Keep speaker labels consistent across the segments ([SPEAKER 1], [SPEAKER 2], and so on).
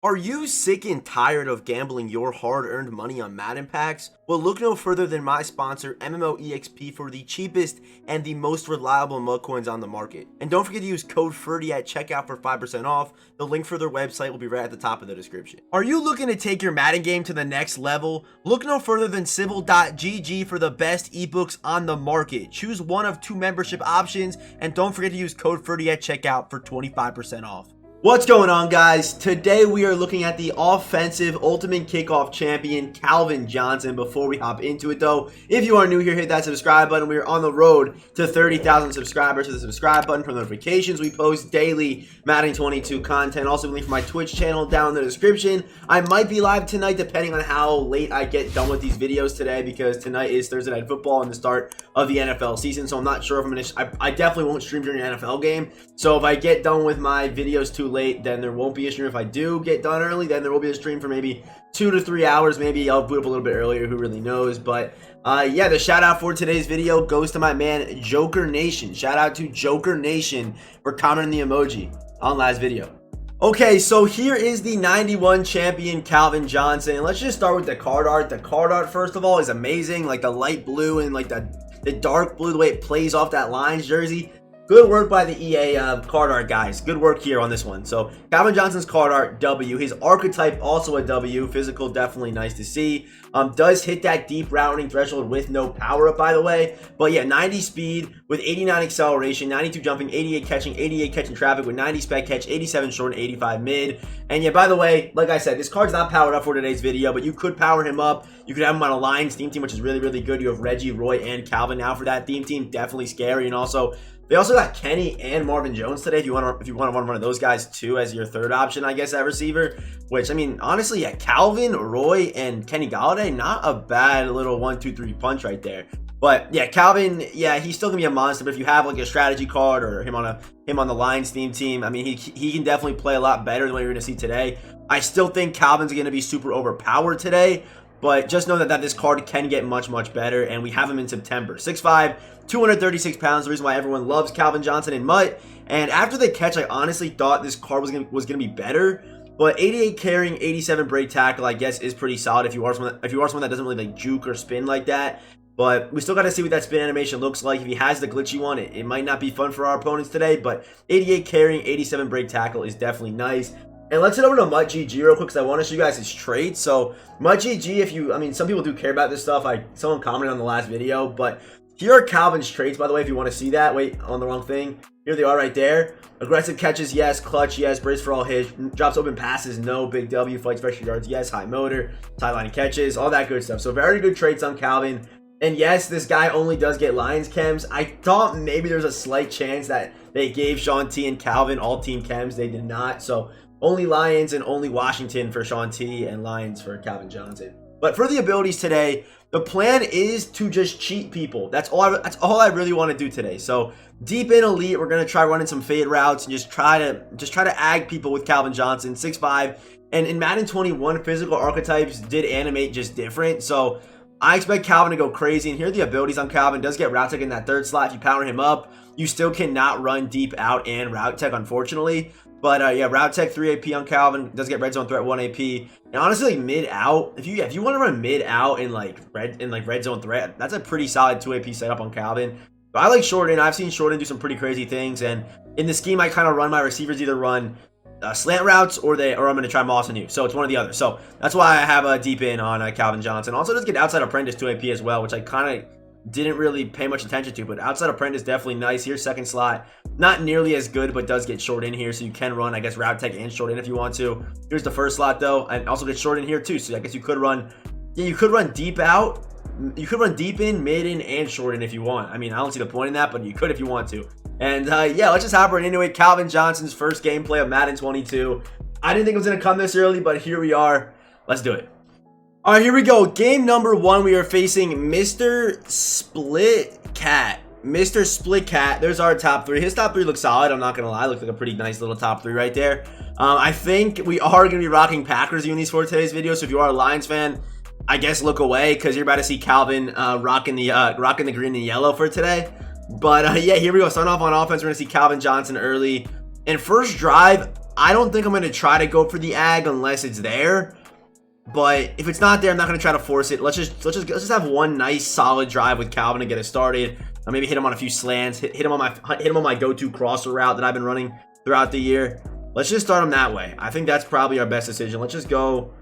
[SPEAKER 1] Are you sick and tired of gambling your hard-earned money on Madden packs? Well, look no further than my sponsor, MMOEXP, for the cheapest and the most reliable mug coins on the market. And don't forget to use code FERDY at checkout for 5% off. The link for their website will be right at the top of the description. Are you looking to take your Madden game to the next level? Look no further than Civil.gg for the best ebooks on the market. Choose one of 2 membership options, and don't forget to use code FERDY at checkout for 25% off. What's going on, guys? Today we are looking at the offensive ultimate kickoff champion Calvin Johnson. Before we hop into it though, if you are new here, hit that subscribe button. We are on the road to 30,000 subscribers. Hit the subscribe button for notifications. We post daily Madden 22 content. Also, link for my Twitch channel down in the description. I might be live tonight depending on how late I get done with these videos today, because tonight is Thursday Night Football and the start of the NFL season. So I'm not sure if I'm gonna I definitely won't stream during an NFL game. So if I get done with my videos too late, then there won't be a stream. If I do get done early, then there will be a stream for maybe 2 to 3 hours. Maybe I'll boot up a little bit earlier, who really knows. But yeah, the shout out for today's video goes to my man Joker Nation. Shout out to Joker Nation for commenting the emoji on last video. Okay, so here is the 91 champion Calvin Johnson. Let's just start with the card art. The card art, first of all, is amazing. Like the light blue and like the dark blue, the way it plays off that Lions jersey. Good work by the EA card art guys. Good work here on this one. So Calvin Johnson's card art, W. His archetype, also a W. Physical, definitely nice to see. Does hit that deep routing threshold with no power up, by the way. But yeah, 90 speed with 89 acceleration, 92 jumping, 88 catching traffic with 90 spec catch, 87 short, and 85 mid. And yeah, by the way, like I said, this card's not powered up for today's video, but you could power him up. You could have him on a Lions theme team, which is really, really good. You have Reggie, Roy, and Calvin now for that theme team. Definitely scary. And also, they also got Kenny and Marvin Jones today. If you want to run one of those guys too as your third option, I guess, at receiver. Which, I mean, honestly, yeah, Calvin, Roy, and Kenny Galladay, not a bad little 1-2-3 punch right there. But yeah, Calvin, yeah, he's still gonna be a monster. But if you have like a strategy card or him on the Lions theme team, I mean, he can definitely play a lot better than what you're gonna see today. I still think Calvin's gonna be super overpowered today. But just know that this card can get much, much better, and we have him in September. 6'5", 236 pounds, the reason why everyone loves Calvin Johnson and Mutt. And after the catch, I honestly thought this card was gonna be better. But 88 carrying, 87 break tackle, I guess, is pretty solid if you are someone that doesn't really like juke or spin like that. But we still got to see what that spin animation looks like. If he has the glitchy one, it might not be fun for our opponents today. But 88 carrying, 87 break tackle is definitely nice. And let's head over to MuttGG real quick, because I want to show you guys his traits. So MuttGG, I mean, some people do care about this stuff. Someone commented on the last video, but here are Calvin's traits, by the way, if you want to see that. Wait, on the wrong thing. Here they are right there. Aggressive catches, yes. Clutch, yes. Brace for all hits. Drops open passes, no. Big W. Fights for extra yards, yes. High motor. Sideline catches, all that good stuff. So very good traits on Calvin. And yes, this guy only does get Lions chems. I thought maybe there's a slight chance that they gave Sean T and Calvin all team chems. They did not. So only Lions and only Washington for Sean T and Lions for Calvin Johnson. But for the abilities today, the plan is to just cheat people. That's all I really want to do today. So deep in elite, we're gonna try running some fade routes and just try to ag people with Calvin Johnson, 6'5". And in Madden 21, physical archetypes did animate just different. So I expect Calvin to go crazy. And here are the abilities on Calvin. Does get route tech in that third slot. If you power him up, you still cannot run deep out and route tech, unfortunately. But yeah, route tech 3 AP on Calvin. Does get red zone threat 1 AP. And honestly, like mid out, if you want to run mid out in like red zone threat, that's a pretty solid 2 AP setup on Calvin. But I like Shorten. I've seen Shorten do some pretty crazy things. And in the scheme, I kind of run my receivers either run slant routes or I'm going to try Moss and you. So it's one or the other. So that's why I have a deep in on Calvin Johnson. Also does get outside apprentice 2 AP as well, which I kind of didn't really pay much attention to, but outside apprentice definitely nice. Here's second slot, not nearly as good, but does get short in here, so you can run, I guess, route tech and short in if you want to. Here's the first slot though, and also get short in here too, so I guess you could run, yeah, you could run deep out, you could run deep in, mid in, and short in if you want. I mean, I don't see the point in that, but you could if you want to. And yeah, let's just hop right into it. Calvin Johnson's first gameplay of Madden 22. I didn't think it was gonna come this early, but here we are. Let's do it. All right, here we go. Game number 1, we are facing Mr. Split Cat. Mr. Split Cat, there's our top 3. His top 3 looks solid, I'm not going to lie. Looks like a pretty nice little top 3 right there. I think we are going to be rocking Packers unis for today's video, so if you are a Lions fan, I guess look away, because you're about to see Calvin rocking the green and yellow for today. But yeah, here we go. Starting off on offense, we're going to see Calvin Johnson early. And first drive, I don't think I'm going to try to go for the ag unless it's there. But if it's not there, I'm not going to try to force it. Let's just have one nice solid drive with Calvin to get us started. I'll maybe hit him on a few slants, hit him on my go-to crosser route that I've been running throughout the year. Let's just start him that way. I think that's probably our best decision. Let's just go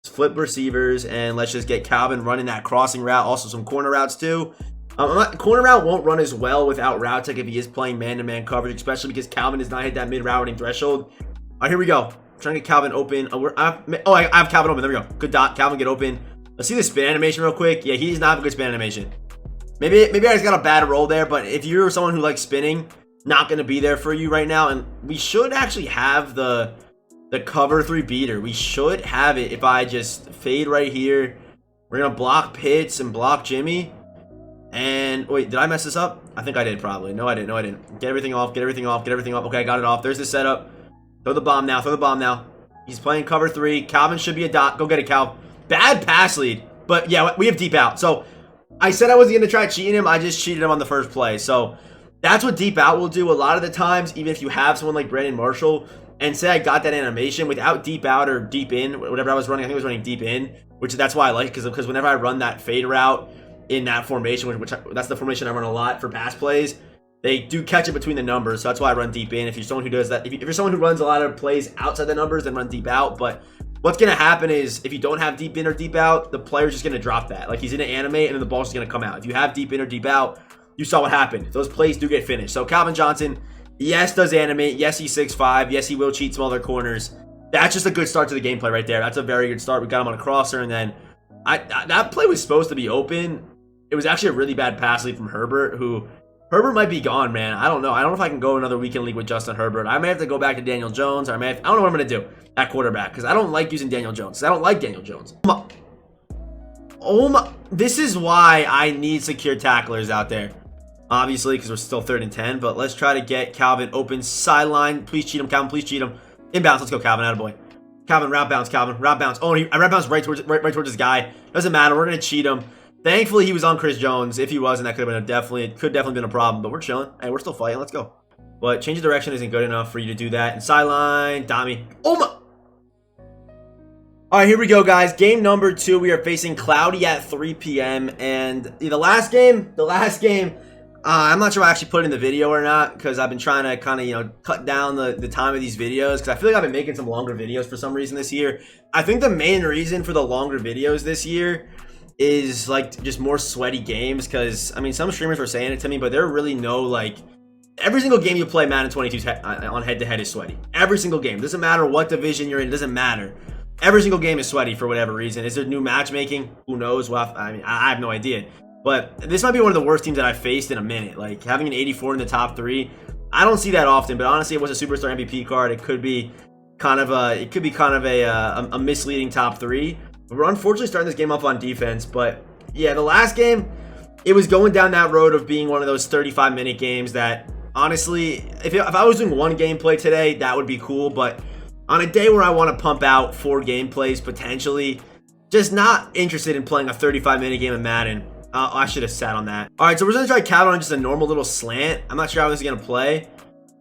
[SPEAKER 1] flip receivers and let's just get Calvin running that crossing route. Also some corner routes too. Corner route won't run as well without route tech if he is playing man-to-man coverage, especially because Calvin does not hit that mid-routing threshold. All right, here we go. I'm trying to get Calvin open. I have Calvin open. There we go. Good dot. Calvin, get open. Let's see the spin animation real quick. Yeah, he does not have a good spin animation. Maybe I just got a bad roll there, but if you're someone who likes spinning, not going to be there for you right now. And we should actually have the cover 3 beater. We should have it if I just fade right here. We're going to block Pitts and block Jimmy. And wait, did I mess this up? I think I did probably. No, I didn't. Get everything off, get everything off, get everything off. Okay, I got it off. There's the setup. Throw the bomb now, He's playing cover 3. Calvin should be a dot. Go get it, Cal. Bad pass lead. But yeah, we have deep out. So I said I wasn't going to try cheating him. I just cheated him on the first play. So that's what deep out will do a lot of the times, even if you have someone like Brandon Marshall. And say I got that animation without deep out or deep in, whatever I was running. I think I was running deep in, which that's why I like it, because whenever I run that fade route in that formation, that's the formation I run a lot for pass plays, they do catch it between the numbers. So that's why I run deep in. If you're someone who does that, if you're someone who runs a lot of plays outside the numbers, then run deep out. But what's going to happen is if you don't have deep in or deep out, the player's just going to drop that. Like he's going to animate and then the ball's just going to come out. If you have deep in or deep out, you saw what happened. Those plays do get finished. So Calvin Johnson, yes, does animate. Yes, he's 6'5". Yes, he will cheat smaller corners. That's just a good start to the gameplay right there. That's a very good start. We got him on a crosser, and then that play was supposed to be open. It was actually a really bad pass lead from Herbert, who Herbert might be gone, man. I don't know. I don't know if I can go another weekend league with Justin Herbert. I may have to go back to Daniel Jones, or I don't know what I'm going to do at quarterback, because I don't like using Daniel Jones. I don't like Daniel Jones. Oh my. This is why I need secure tacklers out there. Obviously, because we're still 3rd and 10, but let's try to get Calvin open sideline. Please cheat him, Calvin. Please cheat him. Inbounds. Let's go, Calvin. Attaboy. Calvin, route bounce, Calvin. Route bounce. Oh, I route bounce right towards this guy. Doesn't matter. We're going to cheat him. Thankfully, he was on Chris Jones. If he wasn't, that could have been definitely been a problem, but we're chilling. Hey, we're still fighting. Let's go. But change of direction isn't good enough for you to do that. And sideline, Dami. Oh my. All right, here we go, guys. Game number 2. We are facing Cloudy at 3 p.m. And the last game, I'm not sure I actually put it in the video or not, because I've been trying to kind of, cut down the time of these videos, because I feel like I've been making some longer videos for some reason this year. I think the main reason for the longer videos this year is, like, just more sweaty games, because, I mean, some streamers were saying it to me, but there are really no, like, every single game you play Madden 22 on head-to-head is sweaty. Every single game. Doesn't matter what division you're in. It doesn't matter. Every single game is sweaty for whatever reason. Is there new matchmaking? Who knows? Well, I mean, I have no idea. But this might be one of the worst teams that I've faced in a minute. Like, having an 84 in the top 3, I don't see that often. But honestly, it was a Superstar MVP card. It could be kind of a misleading top 3. We're unfortunately starting this game off on defense. But yeah, the last game, it was going down that road of being one of those 35-minute games that, honestly, if I was doing one gameplay today, that would be cool. But on a day where I want to pump out 4 gameplays potentially, just not interested in playing a 35-minute game of Madden. I should have sat on that. All right, so we're going to try Calvin on just a normal little slant. I'm not sure how this is going to play.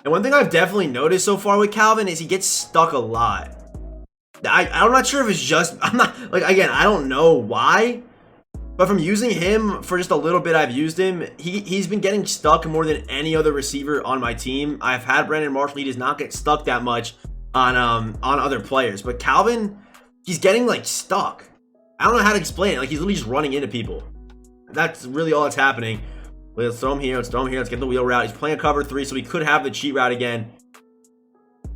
[SPEAKER 1] And one thing I've definitely noticed so far with Calvin is he gets stuck a lot. I'm not sure if it's just, again, I don't know why. But from using him for just a little bit I've used him, he's been getting stuck more than any other receiver on my team. I've had Brandon Marshall. He does not get stuck that much on other players. But Calvin, he's getting, like, stuck. I don't know how to explain it. Like, he's literally just running into people. That's really all that's happening. Let's throw him here. Let's get the wheel route. He's playing a cover 3, so we could have the cheat route again.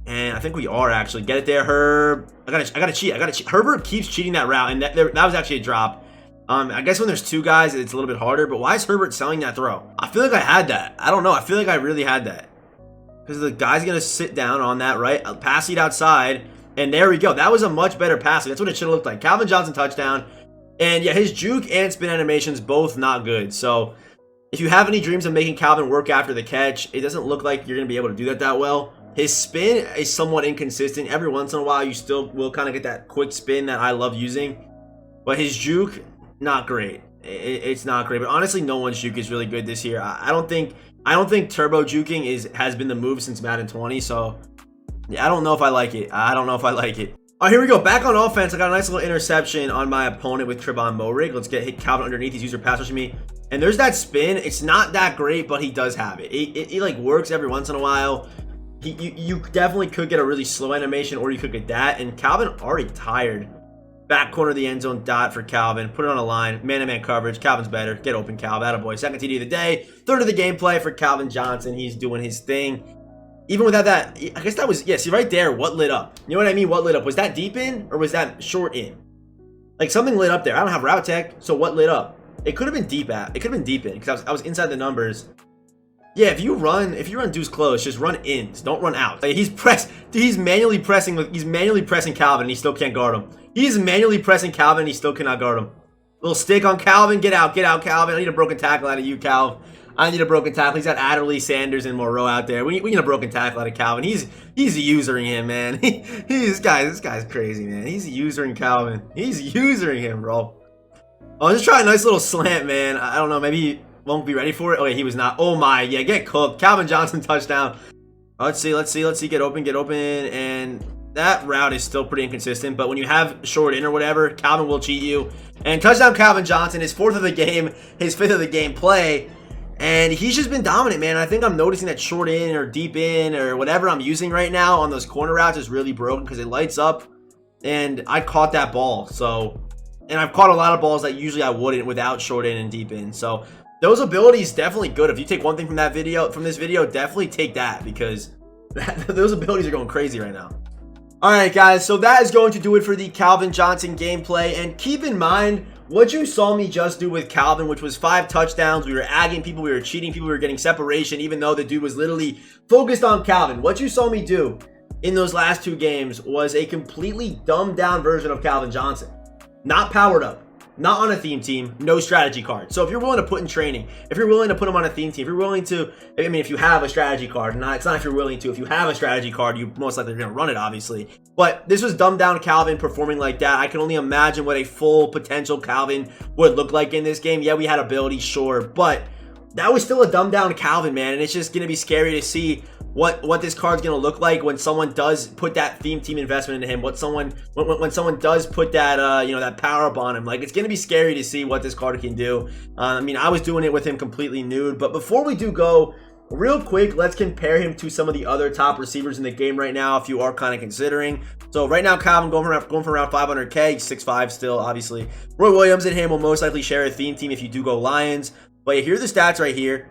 [SPEAKER 1] And I think we are, actually. Get it there, Herb. I gotta cheat. Herbert keeps cheating that route, and that was actually a drop. I guess when there's 2 guys, it's a little bit harder. But why is Herbert selling that throw? I feel like I had that. I don't know. I feel like I really had that. Because the guy's going to sit down on that, right? Pass it outside. And there we go. That was a much better pass. That's what it should have looked like. Calvin Johnson touchdown. And yeah, his juke and spin animations both not good. So if you have any dreams of making Calvin work after the catch, it doesn't look like you're going to be able to do that well. His spin is somewhat inconsistent. Every once in a while, you still will kind of get that quick spin that I love using. But his juke, not great. It's not great. But honestly, no one's juke is really good this year. I don't think turbo juking has been the move since Madden 20. So Yeah, I don't know if I like it. I don't know if I like it. All right, here we go. Back on offense. I got a nice little interception on my opponent with Trevon Moehrig. Let's hit Calvin underneath. He's user pass rushing me. And there's that spin. It's not that great, but he does have it. It like works every once in a while. You definitely could get a really slow animation, or you could get that. And Calvin already tired. Back corner of the end zone dot for Calvin. Put it on a line. Man-to-man coverage. Calvin's better. Get open, Calvin. Attaboy. Second TD of the day. Third of the gameplay for Calvin Johnson. He's doing his thing. Even without that, I guess that was, yeah, see right there, what lit up? You know what I mean? What lit up? Was that deep in or was that short in? Like something lit up there. I don't have route tech, so what lit up? It could have been deep at. It could have been deep in because I was inside the numbers. Yeah, if you run deuce close, just run ins. Don't run out. Like he's manually pressing Calvin and he still can't guard him. He's manually pressing Calvin and he still cannot guard him. Little stick on Calvin. Get out, Calvin. I need a broken tackle out of you, Cal. I need a broken tackle. He's got Adderley, Sanders, and Moreau out there. We need a broken tackle out of Calvin. He's usering him, man. This guy's crazy, man. He's usering Calvin. He's usering him, bro. Oh, just try a nice little slant, man. I don't know. Maybe he won't be ready for it. Oh, yeah, he was not. Oh, my. Yeah, get cooked. Calvin Johnson touchdown. Let's see. Get open. And that route is still pretty inconsistent. But when you have short in or whatever, Calvin will cheat you. And touchdown Calvin Johnson, his 4th of the game, his 5th of the game play. And he's just been dominant, man. I think I'm noticing that short in or deep in or whatever I'm using right now on those corner routes is really broken because it lights up. And I caught that ball. So, and I've caught a lot of balls that usually I wouldn't without short in and deep in. So those abilities definitely good. If you take one thing from this video, definitely take that because those abilities are going crazy right now. All right, guys. So that is going to do it for the Calvin Johnson gameplay. And keep in mind, what you saw me just do with Calvin, which was 5 touchdowns, we were agging people, we were cheating people, we were getting separation, even though the dude was literally focused on Calvin. What you saw me do in those last 2 games was a completely dumbed down version of Calvin Johnson. Not powered up, not on a theme team, no strategy card. So if you're willing to put in training, if you're willing to put him on a theme team, if you're willing to, I mean, if you have a strategy card, it's not if you're willing to, if you have a strategy card, you most likely are going to run it, obviously. But this was dumbed down Calvin performing like that. I can only imagine what a full potential Calvin would look like in this game. Yeah, we had ability, sure, but that was still a dumbed down Calvin, man. And it's just going to be scary to see what this card's going to look like when someone does put that theme team investment into him. When someone does put that that power up on him. Like, it's going to be scary to see what this card can do. I mean, I was doing it with him completely nude, but before we do go, real quick, let's compare him to some of the other top receivers in the game right now, if you are kind of considering. So right now, Calvin going for around 500K, 6'5" still, obviously. Roy Williams and him will most likely share a theme team if you do go Lions. But here are the stats right here.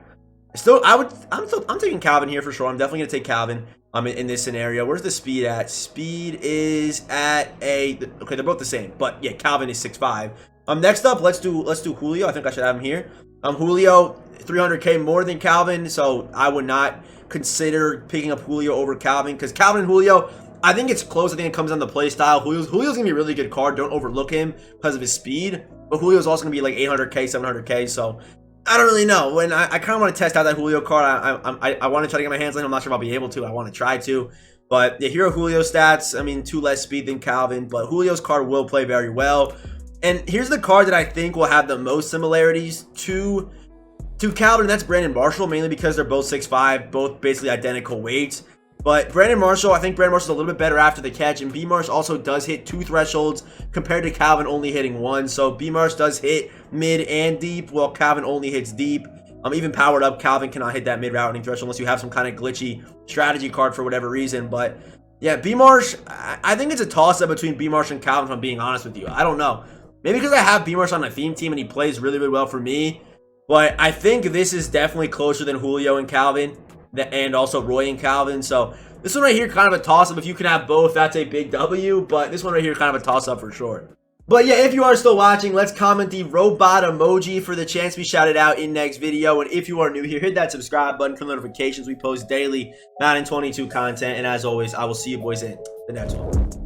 [SPEAKER 1] I'm taking Calvin here for sure. I'm definitely gonna take Calvin in this scenario. Where's the speed at? Speed is at okay, they're both the same, but yeah, Calvin is 6'5". Next up, let's do Julio. I think I should have him here. Julio 300K more than Calvin, so I would not consider picking up Julio over Calvin because Calvin and Julio, I think it's close. I think it comes on the play style. Julio's gonna be a really good card. Don't overlook him because of his speed, but Julio's also gonna be like 800K, 700K. So I don't really know. When I kind of want to test out that Julio card. I want to try to get my hands on him. I'm not sure if I'll be able to. I want to try to. But yeah, here are Julio's stats. I mean, 2 less speed than Calvin, but Julio's card will play very well. And here's the card that I think will have the most similarities to Calvin. That's Brandon Marshall, mainly because they're both 6'5", both basically identical weights. But Brandon Marshall, I think Brandon Marshall's a little bit better after the catch, and B-Marsh also does hit 2 thresholds compared to Calvin only hitting 1. So B-Marsh does hit mid and deep, while Calvin only hits deep. Even powered up, Calvin cannot hit that mid routing threshold unless you have some kind of glitchy strategy card for whatever reason. But yeah, B-Marsh, I think it's a toss-up between B-Marsh and Calvin, if I'm being honest with you. I don't know. Maybe because I have B-Marsh on a theme team and he plays really, really well for me. But I think this is definitely closer than Julio and Calvin, and also Roy and Calvin. So this one right here, kind of a toss-up. If you can have both, that's a big W. But this one right here, kind of a toss-up for sure. But yeah, if you are still watching, let's comment the robot emoji for the chance to be shouted out in next video. And if you are new here, hit that subscribe button for notifications. We post daily Madden 22 content. And as always, I will see you boys in the next one.